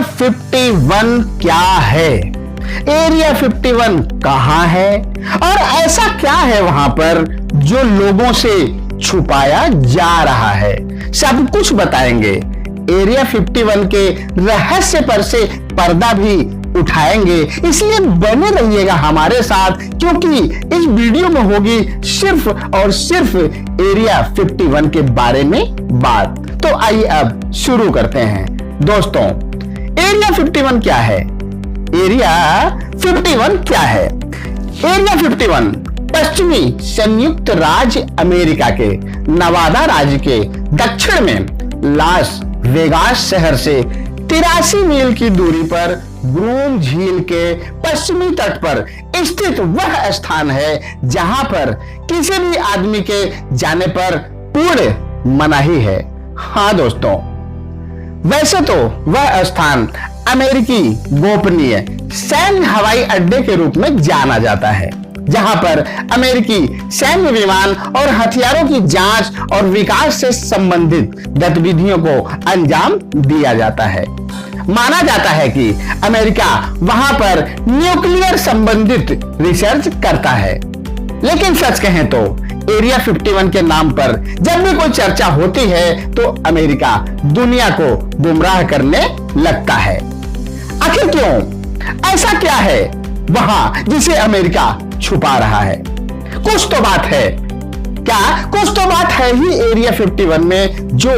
51 क्या है? एरिया 51 कहां है और ऐसा क्या है वहां पर जो लोगों से छुपाया जा रहा है? सब कुछ बताएंगे। एरिया 51 के रहस्य पर से पर्दा भी उठाएंगे, इसलिए बने रहिएगा हमारे साथ, क्योंकि इस वीडियो में होगी सिर्फ और सिर्फ एरिया 51 के बारे में बात। तो आइए अब शुरू करते हैं। दोस्तों, एरिया 51 क्या है? एरिया 51 क्या है? एरिया 51 पश्चिमी संयुक्त राज्य अमेरिका के नवादा राज्य के दक्षिण में लास वेगास शहर से 83 मील की दूरी पर ब्रूम झील के पश्चिमी तट पर स्थित वह स्थान है जहां पर किसी भी आदमी के जाने पर पूर्ण मनाही है। हाँ दोस्तों, वैसे तो वह स्थान अमेरिकी गोपनीय सैन्य हवाई अड्डे के रूप में जाना जाता है, जहां पर अमेरिकी सैन्य विमान और हथियारों की जांच और विकास से संबंधित गतिविधियों को अंजाम दिया जाता है। माना जाता है कि अमेरिका वहां पर न्यूक्लियर संबंधित रिसर्च करता है। लेकिन सच कहें तो एरिया 51 के नाम पर जब भी कोई चर्चा होती है तो अमेरिका दुनिया को गुमराह करने लगता है। आखिर क्यों? ऐसा क्या है वहां जिसे अमेरिका छुपा रहा है? कुछ तो बात है। क्या कुछ तो बात है ही एरिया 51 में जो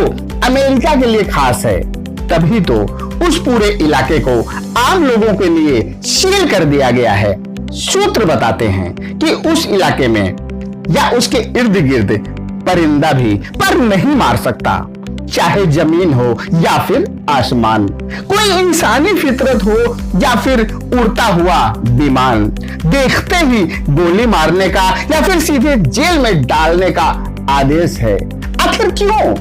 अमेरिका के लिए खास है, तभी तो उस पूरे इलाके को आम लोगों के लिए सील कर दिया गया है। सूत्र बताते हैं कि उस इलाके में या उसके इर्द गिर्द परिंदा भी पर नहीं मार सकता, चाहे जमीन हो या फिर आसमान, कोई इंसानी फितरत हो या फिर उड़ता हुआ विमान, देखते ही गोली मारने का या फिर सीधे जेल में डालने का आदेश है। आखिर क्यों?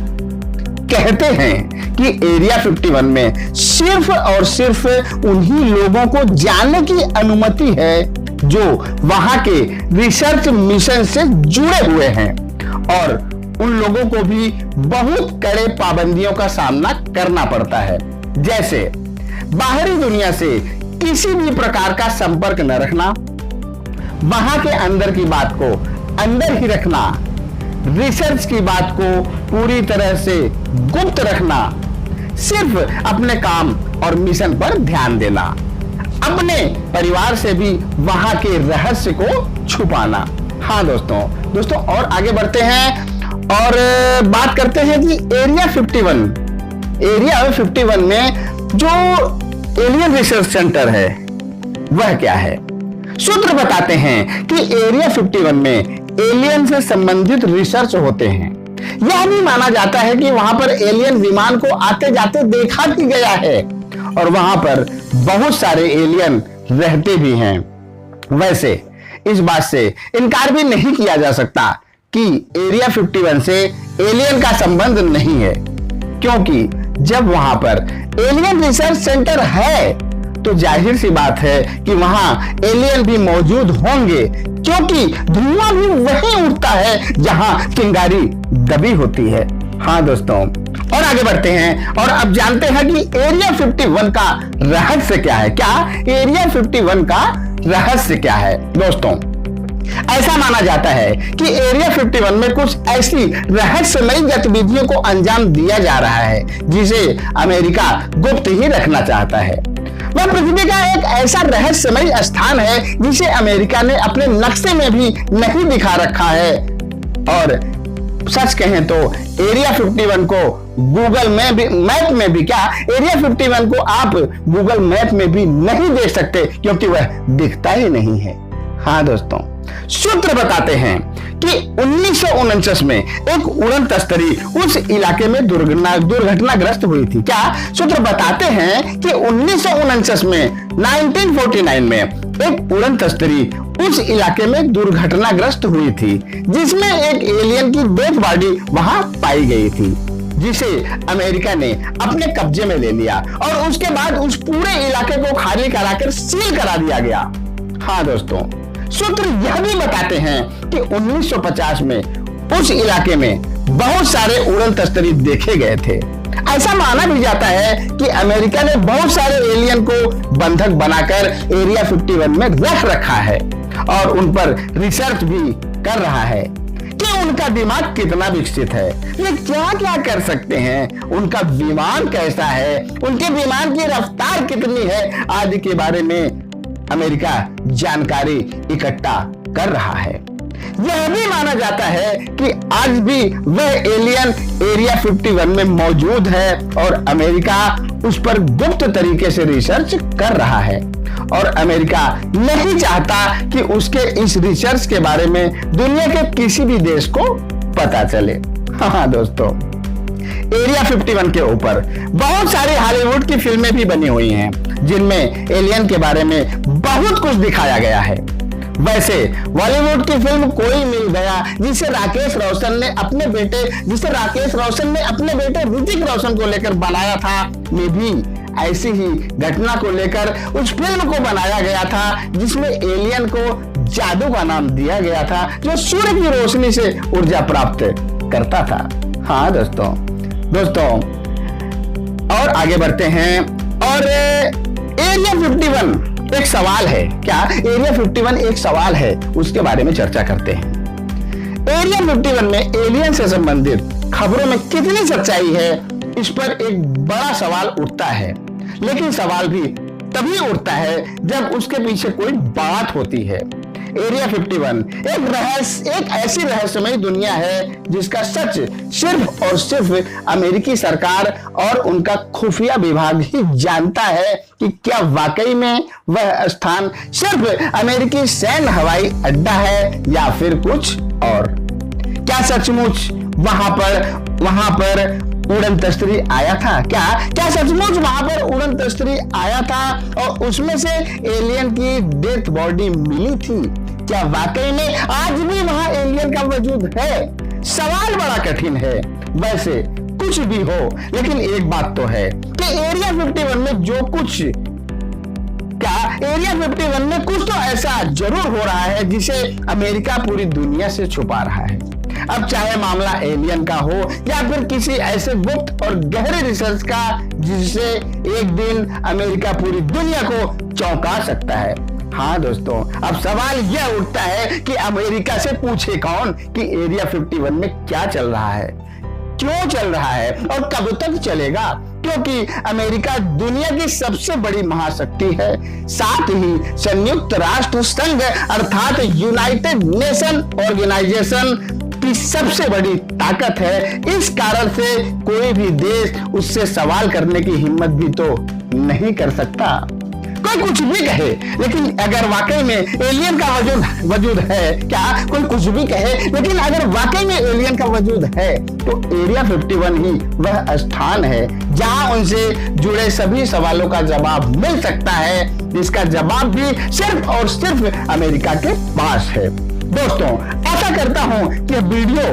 कहते हैं कि एरिया 51 में सिर्फ और सिर्फ उन्हीं लोगों को जाने की अनुमति है जो वहां के रिसर्च मिशन से जुड़े हुए हैं, और उन लोगों को भी बहुत कड़े पाबंदियों का सामना करना पड़ता है, जैसे बाहरी दुनिया से किसी भी प्रकार का संपर्क न रखना, वहां के अंदर की बात को अंदर ही रखना, रिसर्च की बात को पूरी तरह से गुप्त रखना, सिर्फ अपने काम और मिशन पर ध्यान देना, अपने परिवार से भी वहां के रहस्य को छुपाना। हाँ दोस्तों और आगे बढ़ते हैं और बात करते हैं कि एरिया 51 में जो एलियन रिसर्च सेंटर है वह क्या है? सूत्र बताते हैं कि एरिया 51 में एलियन से संबंधित रिसर्च होते हैं। यह भी माना जाता है कि वहां पर एलियन विमान को आते जाते देखा भी गया है और वहां पर बहुत सारे एलियन रहते भी हैं। वैसे इस बात से इनकार भी नहीं किया जा सकता कि एरिया 51 से एलियन का संबंध नहीं है, क्योंकि जब वहां पर एलियन रिसर्च सेंटर है तो जाहिर सी बात है कि वहां एलियन भी मौजूद होंगे, क्योंकि धुआं भी वहीं उठता है जहां चिंगारी दबी होती है। हाँ दोस्तों, और आगे बढ़ते हैं और अब जानते हैं कि एरिया 51 का रहस्य क्या है। क्या एरिया 51 का रहस्य क्या है? दोस्तों, ऐसा माना जाता है कि एरिया 51 में कुछ ऐसी रहस्यमयी गतिविधियों को अंजाम दिया जा रहा है जिसे अमेरिका गुप्त ही रखना चाहता है। वह पृथ्वी का एक ऐसा रहस्यमयी स्थान है जिसे अमेरिका ने अपने नक्शे में भी नहीं दिखा रखा है, और सच कहें तो एरिया 51 को गूगल मैप में भी क्या एरिया 51 को आप गूगल मैप में भी नहीं देख सकते, क्योंकि वह दिखता ही नहीं है। हाँ दोस्तों, सूत्र बताते हैं कि 1949 में एक उड़न तस्तरी उस इलाके में दुर्घटनाग्रस्त हुई थी। क्या सूत्र बताते हैं कि 1949 में 1949 में एक उड़न तस्तरी उस इलाके में दुर्घटनाग्रस्त हुई थी, जिसमें एक एलियन की डेड बॉडी वहां पाई गई थी, जिसे अमेरिका ने अपने कब्जे में ले लिया और उसके बाद उस पूरे इलाके को खाली कराकर सील करा दिया गया। हाँ दोस्तों, सूत्र यह भी बताते हैं कि 1950 में उस इलाके में बहुत सारे उड़न तस्तरी देखे गए थे, ऐसा माना भी जाता है कि अमेरिका ने बहुत सारे एलियन को बंधक बनाकर एरिया 51 में रख रखा है और उन पर रिसर्च भी कर रहा है कि उनका दिमाग कितना विकसित है, वे क्या क्या कर सकते हैं, उनका विमान कैसा है, उनके विमान की रफ्तार कितनी है आदि के बारे में अमेरिका जानकारी इकट्ठा कर रहा है। यह भी माना जाता है कि आज भी वह एलियन एरिया 51 में मौजूद है और अमेरिका उस पर गुप्त तरीके से रिसर्च कर रहा है और अमेरिका नहीं चाहता कि उसके इस रिसर्च के बारे में दुनिया के किसी भी देश को पता चले। हाँ दोस्तों, एरिया 51 के ऊपर बहुत सारी हॉलीवुड की फिल्में भी बनी हुई हैं जिनमें एलियन के बारे में बहुत कुछ दिखाया गया है। वैसे बॉलीवुड की फिल्म कोई मिल गया जिसे राकेश रोशन ने अपने बेटे ऋतिक रोशन को लेकर बनाया था, में भी ऐसी ही घटना को लेकर उस फिल्म को बनाया गया था जिसमें एलियन को जादू का नाम दिया गया था जो सूर्य की रोशनी से ऊर्जा प्राप्त करता था। हाँ दोस्तों और आगे बढ़ते हैं। और एरिया 51 एक सवाल है क्या? एरिया 51 एक सवाल है, उसके बारे में चर्चा करते हैं। एरिया 51 में एलियन से संबंधित खबरों में कितनी सच्चाई है, इस पर एक बड़ा सवाल उठता है, लेकिन सवाल भी तभी उठता है जब उसके पीछे कोई बात होती है। एरिया 51 एक ऐसी रहस्यमयी दुनिया है जिसका सच सिर्फ और सिर्फ अमेरिकी सरकार और उनका खुफिया विभाग ही जानता है कि क्या वाकई में वह स्थान सिर्फ अमेरिकी सैन्य हवाई अड्डा है या फिर कुछ और। क्या सचमुच वहां पर उड़न तस्तरी आया था? क्या सचमुच वहां पर उड़न तस्तरी आया था और उसमें से एलियन की डेथ बॉडी मिली थी? क्या वाकई में आज भी वहां एलियन का वजूद है? सवाल बड़ा कठिन है। वैसे कुछ भी हो, लेकिन एक बात तो है कि एरिया 51 में जो कुछ एरिया 51 में कुछ तो ऐसा जरूर हो रहा है जिसे अमेरिका पूरी दुनिया से छुपा रहा है। अब चाहे मामला एलियन का हो या फिर किसी ऐसे गुप्त और गहरे रिसर्च का जिससे एक दिन अमेरिका पूरी दुनिया को चौंका सकता है। हाँ दोस्तों, अब सवाल यह उठता है कि अमेरिका से पूछे कौन कि एरिया 51 में क्या चल रहा है, क्यों चल रहा है और कब तक चलेगा, क्योंकि अमेरिका दुनिया की सबसे बड़ी महाशक्ति है, साथ ही संयुक्त राष्ट्र संघ अर्थात यूनाइटेड नेशन ऑर्गेनाइजेशन की सबसे बड़ी ताकत है। इस कारण से कोई भी देश उससे सवाल करने की हिम्मत भी तो नहीं कर सकता। कोई कुछ भी कहे, लेकिन अगर वाकई में एलियन का वजूद है, क्या कोई कुछ भी कहे, लेकिन अगर वाकई में एलियन का वजूद है तो एरिया 51 ही वह स्थान है जहां उनसे जुड़े सभी सवालों का जवाब मिल सकता है, जिसका जवाब भी सिर्फ और सिर्फ अमेरिका के पास है। दोस्तों, आशा करता हूं कि वीडियो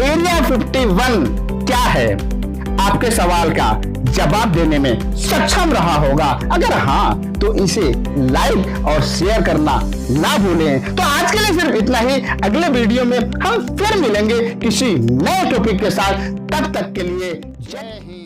एरिया 51 क्या है आपके सवाल का जवाब देने में सक्षम रहा होगा। अगर हाँ तो इसे लाइक और शेयर करना ना भूलें। तो आज के लिए सिर्फ इतना ही। अगले वीडियो में हम फिर मिलेंगे किसी नए टॉपिक के साथ। तब तक के लिए जय हिंद।